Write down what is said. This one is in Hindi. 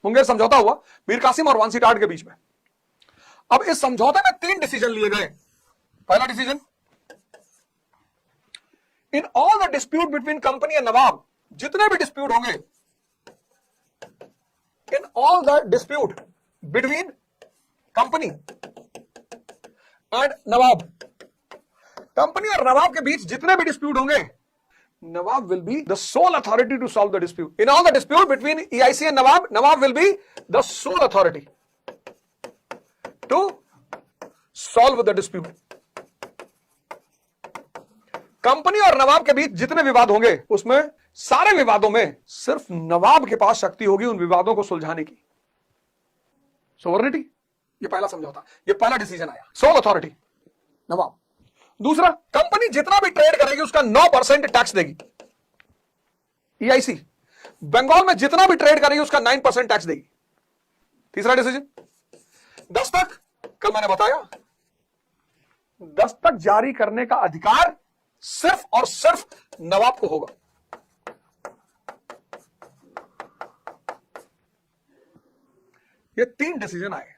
मुंगेर समझौता हुआ मीर कासिम और वांसी टाट के बीच में। अब इस समझौते में 3 डिसीजन लिए गए। पहला decision, in all the dispute between company and Nawab, जितने भी डिस्प्यूट होंगे, in all the dispute between company and Nawab, company और नवाब के बीच जितने भी डिस्प्यूट होंगे, Nawab will be the sole authority to solve the dispute. In all the dispute between EIC and Nawab, Nawab will be the sole authority to solve the dispute. Company और नवाब के बीच जितने विवाद होंगे, उसमें सारे विवादों में सिर्फ नवाब के पास शक्ति होगी उन विवादों को सुलझाने की। सोवरेनिटी, ये पहला समझौता, ये पहला डिसीजन आया, सोल अथॉरिटी नवाब। दूसरा, कंपनी जितना भी ट्रेड करेगी उसका 9% टैक्स देगी। EIC बंगाल में जितना भी ट्रेड करेगी उसका 9% टैक्स देगी। तीसरा डिसीजन, दस्तक, कल मैंने बताया, दस्तक जारी करने का अधिकार सिर्फ और सिर्फ नवाब को होगा। ये 3 डिसीजन आए।